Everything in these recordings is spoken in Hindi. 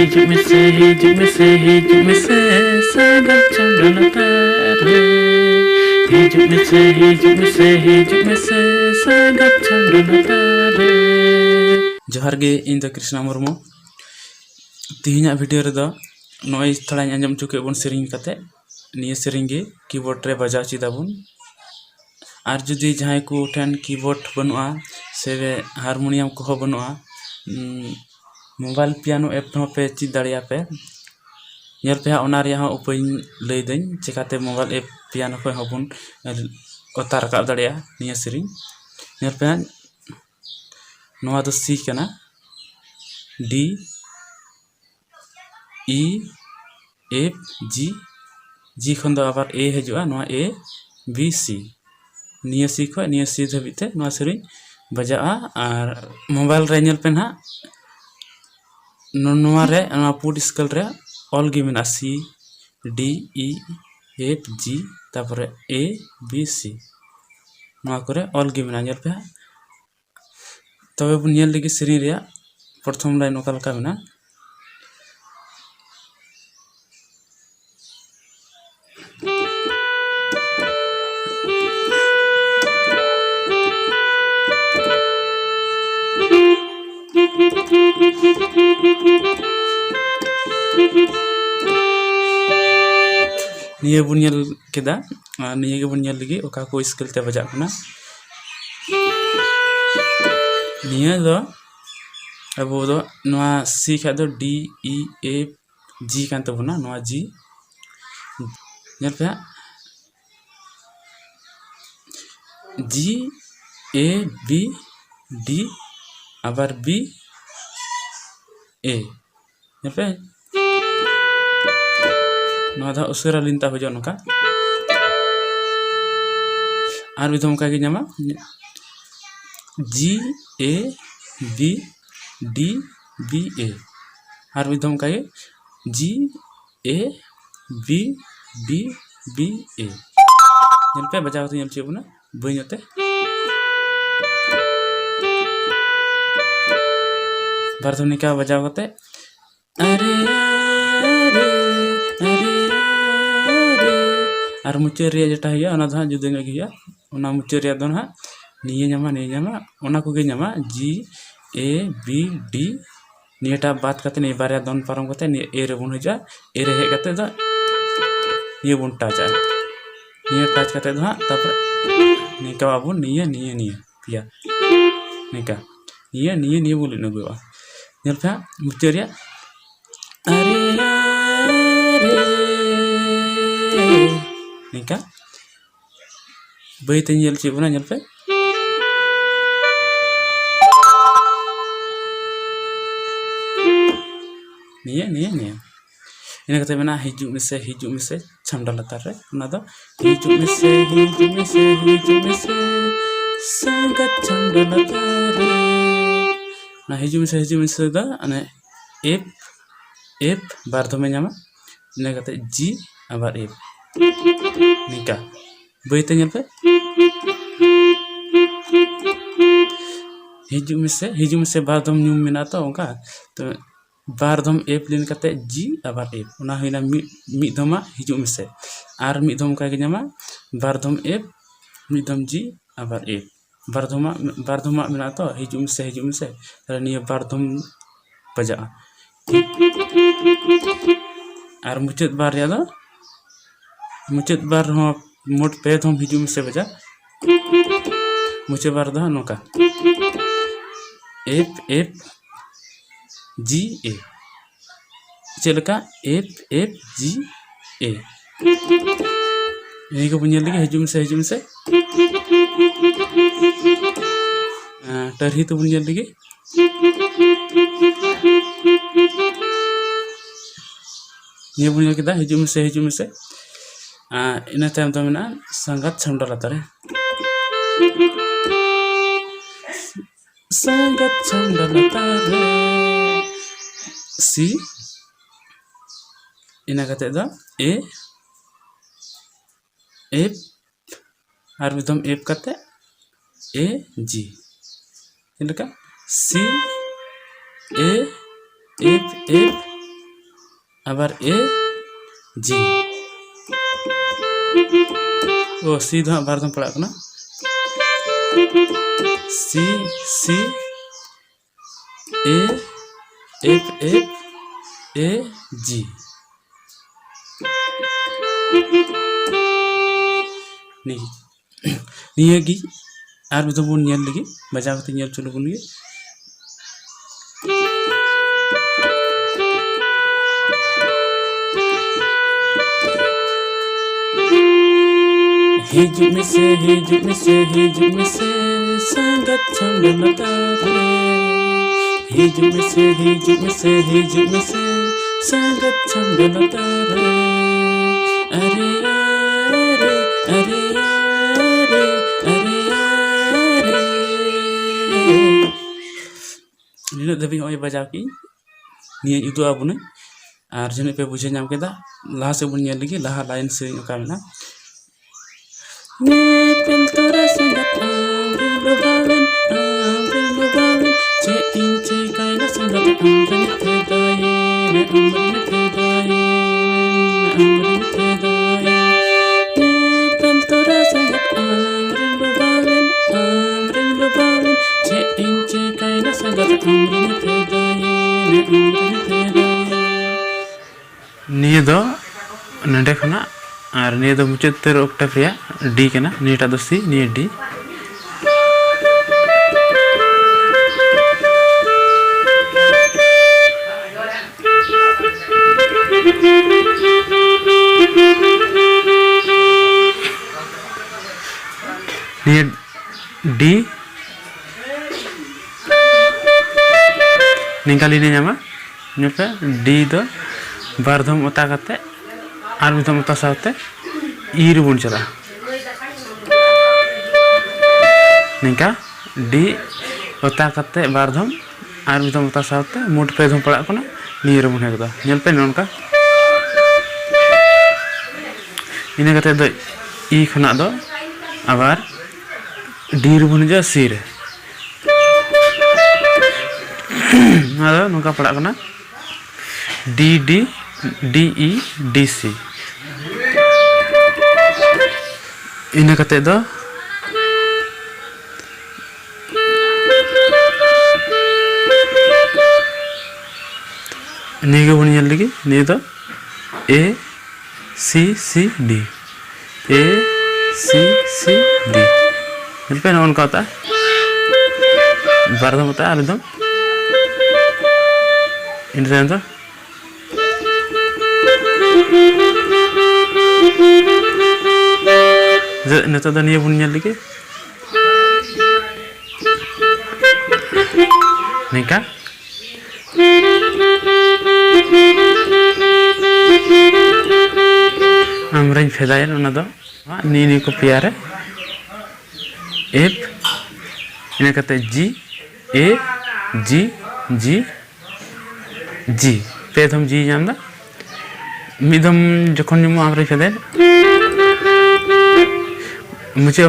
Hidup mese sangat cendana Hidup mese sangat cendana जोहार गे इन द कृष्णा मुर्मू तीना वीडियो रे दो नय थोड़ा आंजम चुके बन सेरिंग कते निये सेरिंग गे कीबोर्ड रे बजाव चिदाबन आर जुदी जहां को ठेन कीबोर्ड बनुआ से हारमोनियम को बनुआ मोबाइल पियानो ऐप पे चिद दाड़िया पे नेल पे ओना रे हा उपाय लई दई चिकाते मोबाइल ऐप पियानो पे हबन ओता रकाब दाड़िया निये सेरिंग नेल पे नोआ दो सी कना डी ई एफ जी जी खन दो आबार ए हजुआ नोआ ए बी सी निये सी खो निये सी धबिते नोआ सेरिंग बजाआ और मोबाइल रे नेल पे ना नोआ रे नोआ पुट स्केल रे ऑल गे मेना C D E F G तापर ए बी सी नोआ करे ऑल गे मेना नेल पे तबे बुन नेल लगी सेरिंग रे प्रथम लाइन ओका लका मेना निये बुन नेल केदा निये गे बुन नेल लगी ओका को स्केल ते बजा कना निये दो अबो दो नोआ सी खा दो डी ई एफ जी कान तबना नोआ जी नेल पे जी ए बी डी आबार बी ए नेल पे नोआ दा उसरा लिनता हो नोका आर विधम का गे न्यामा G A B D B A आर विधम का G A B D B A नेल पे बजाव तो नेल चेबना बइनते बारधनिका बजाव कते अरे और मुचार रे जेटा है ओना दा जुदे गे गया ओना मुचार रे दो ना निये न्यामा ओना को गे न्यामा जी ए बी डी नियटा बात करते नहीं बारे दोन पारम करते नि ए रे बन हजा ए रे हे करते दा ये बन टाचा निये टच करते दा तापर निका बाबू निये पिया निका निये बोले नगुआ नेल पे मुचरिया अरे निका बैते नेल चेबना नेल पे निये ina kata mena hijau mese chamda latar re ona do hijau mese sangat chamda latar na hijau mese da ane f bar do menyama ina kata g abar f nika baite nyal pe hijau mese bar do nyum mena to onka to बारधम एप लिन कते जी आबार एप ओना होइना मि धमा हिजु मिसे आर मि धम का गे न्यामा बारधम एप मि धम जी आबार एप बारधमा मेना तो हिजु मिसे तारे निया बारधम बजा आर मुचत बार या दो मुचत बार हो मोट पे धम हिजु मिसे बजा मुचत बार दो नोका एप जी ए चलका एफ जी ए ये को बुनियाद लगे हजूम से टरही तो बुनियाद लगे ये बुन के हिजू में से इन तायम तो मेना संगत छमडा लातारे संगत छमडा लातारे सी इन कते दा ए एफ और मिदम एफ कते ए जी इनका सी ए एफ एफ आबार ए जी ओ सी दो बारदम पड़ा कना सी सी ए एफ एफ ए जी निये गी आर बिदो बुन नेल लगी बजाव कते नेल चलो बुन गे हिजू में से संगत छमडा लातारे हिजू में से संगत छमडा लातारे अरे अरे अरे अरे अरे अरे निना दबी होय बजाव की निये उदु आबुने और जने पे बुझे नाम केदा लाहा से बुन नेल लगी लाहा लाइन से का मेना Nepel tora sangat ambil lubawen ce ince kaina sangat ambil pedaye ambil pedaye Nepel tora sangat ambil lubawen ce ince kaina sangat ambil pedaye niye do nande khana और निये दो मुचाद ऑक्टेव रिया डी के ना नीटा दो सी निये डी निये डी निकाली ने जामा नुपे डी दो बारधम उता करते और मिदम उता साथे ईर बुन चला निका डी उता करते बारधम और मिदम उता साथे मोट पे धम पड़ा कोना नीर बुन हेदा नेल पे नोनका इने कते दो ई खना दो आबार डी र बुन जा सी रे आदा नोका पड़ा कोना D D D E D C इन कते दो निगे बुन नेल लगी नि दो A C C D A C C D नेल पे नोन का बारदम होता है एकदम इन दो नेता दा निये बुन नेल लगी निका amrain fedayen ona do ni ko piare f ina kate g a g g g pe thom g nyam da midam jokhon nimu amrain fedayen मुझे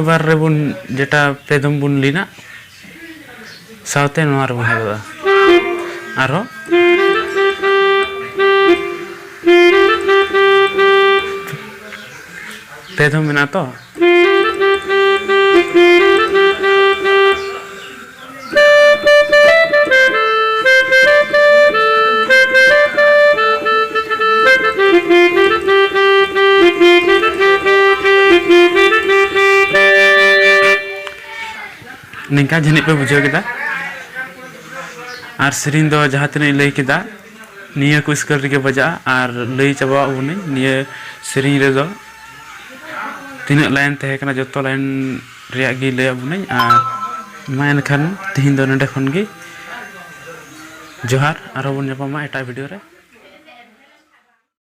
बार रे बुन जेटा पेदम बुन लीना साउते नोआर बुन हेदा आरो पेदम मेना तो निका जनी पे बुझे केदा और सेरिन दो जहाँ तीन लई केदा निया को स्कर रे बजा और लई चाबा उनी निया सेरिन रे दो तीन लाइन तहे कना जतो लाइन रे गी लई बुनी और मा एनखान तिहिन दो नोंडे खन गे जोहार आरो बन ᱧᱟᱯᱟᱢᱟ एटा वीडियो रे।